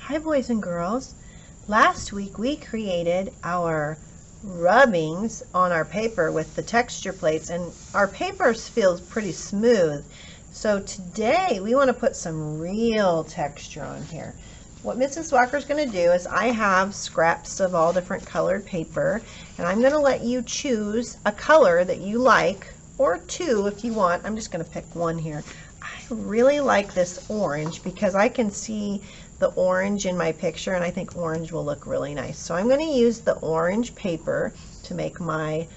Hi boys and girls. Last week we created our rubbings on our paper with the texture plates, and our paper feels pretty smooth. So today we want to put some real texture on here. What Mrs. Walker's going to do is I have scraps of all different colored paper, and I'm going to let you choose a color that you like, or two if you want. I'm just going to pick one here. I really like this orange because I can see the orange in my picture, and I think orange will look really nice. So I'm going to use the orange paper to make my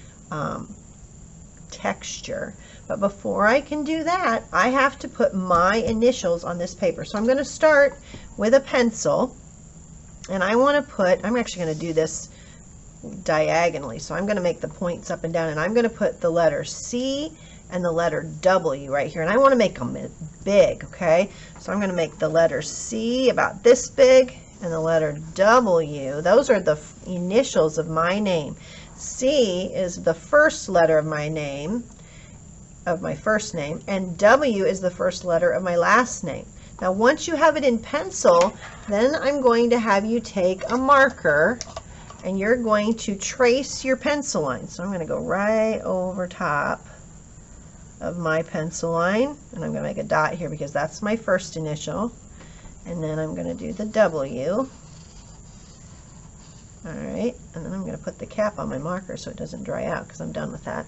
texture. But before I can do that, I have to put my initials on this paper. So I'm going to start with a pencil, and I want to put, I'm actually going to do this diagonally. So I'm going to make the points up and down, and I'm going to put the letter C and the letter W right here, and I want to make them big, okay? So I'm going to make the letter C about this big, and the letter W, those are the initials of my name. C is the first letter of my name, of my first name, and W is the first letter of my last name. Now once you have it in pencil, then I'm going to have you take a marker, and you're going to trace your pencil line. So I'm going to go right over top of my pencil line, and I'm going to make a dot here because that's my first initial, and then I'm going to do the W. Alright, and then I'm going to put the cap on my marker so it doesn't dry out because I'm done with that.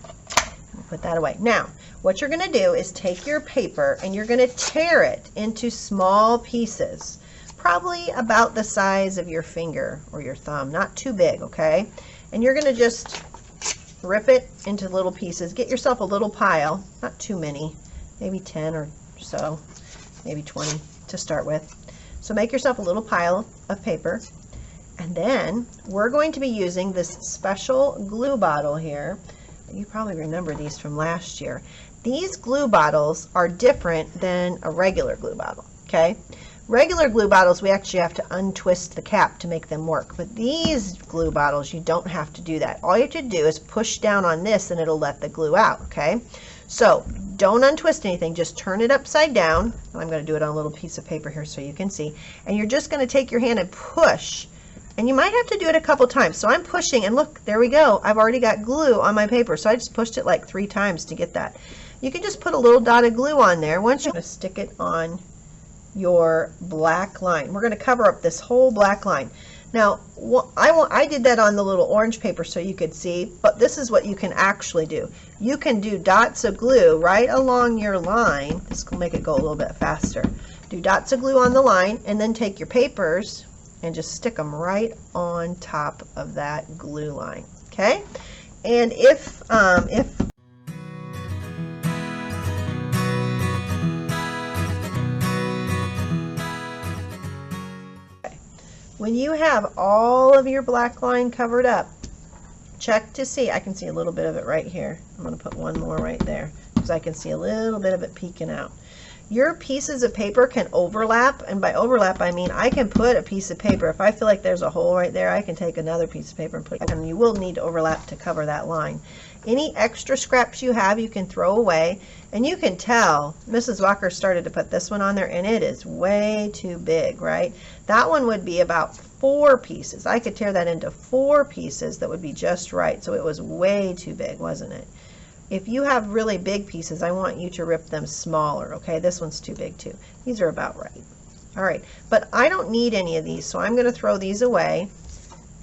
I'll put that away. Now what you're going to do is take your paper and you're going to tear it into small pieces, probably about the size of your finger or your thumb, not too big, okay? And you're going to just rip it into little pieces. Get yourself a little pile, not too many, maybe 10 or so, maybe 20 to start with. So make yourself a little pile of paper, and then we're going to be using this special glue bottle here. You probably remember these from last year. These glue bottles are different than a regular glue bottle, okay? Regular glue bottles, we actually have to untwist the cap to make them work. But these glue bottles, you don't have to do that. All you have to do is push down on this and it'll let the glue out, okay? So don't untwist anything, just turn it upside down. And I'm going to do it on a little piece of paper here so you can see. And you're just going to take your hand and push. And you might have to do it a couple times. So I'm pushing, and look, there we go. I've already got glue on my paper. So I just pushed it like 3 times to get that. You can just put a little dot of glue on there. Once you're going to stick it on your black line. We're going to cover up this whole black line. Now I did that on the little orange paper so you could see, but this is what you can actually do. You can do dots of glue right along your line. This will make it go a little bit faster. Do dots of glue on the line, and then take your papers and just stick them right on top of that glue line, okay? And if when you have all of your black line covered up, check to see. I can see a little bit of it right here. I'm going to put one more right there because I can see a little bit of it peeking out. Your pieces of paper can overlap, and by overlap I mean I can put a piece of paper. If I feel like there's a hole right there, I can take another piece of paper and put it, and you will need to overlap to cover that line. Any extra scraps you have, you can throw away, and you can tell Mrs. Walker started to put this one on there, and it is way too big, right? That one would be about 4 pieces. I could tear that into 4 pieces that would be just right, so it was way too big, wasn't it? If you have really big pieces, I want you to rip them smaller, okay? This one's too big too. These are about right. All right, but I don't need any of these, so I'm going to throw these away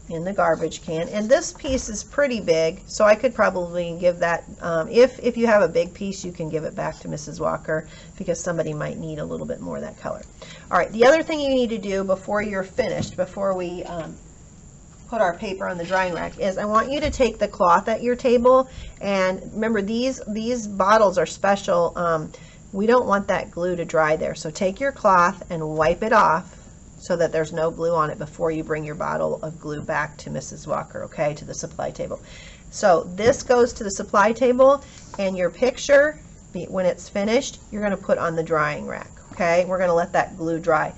in the garbage can. And this piece is pretty big, so I could probably give that, if you have a big piece, you can give it back to Mrs. Walker because somebody might need a little bit more of that color. All right, the other thing you need to do before you're finished, before we put our paper on the drying rack, is I want you to take the cloth at your table, and remember these bottles are special. We don't want that glue to dry there, so take your cloth and wipe it off so that there's no glue on it before you bring your bottle of glue back to Mrs. Walker, okay, to the supply table. So this goes to the supply table, and your picture, when it's finished, you're going to put on the drying rack, okay? We're going to let that glue dry.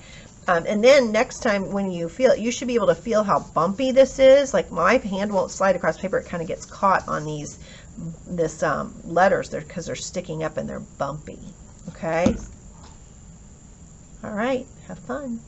And then next time when you feel it, you should be able to feel how bumpy this is. Like my hand won't slide across paper. It kind of gets caught on these letters there because they're sticking up and they're bumpy. Okay? All right. Have fun.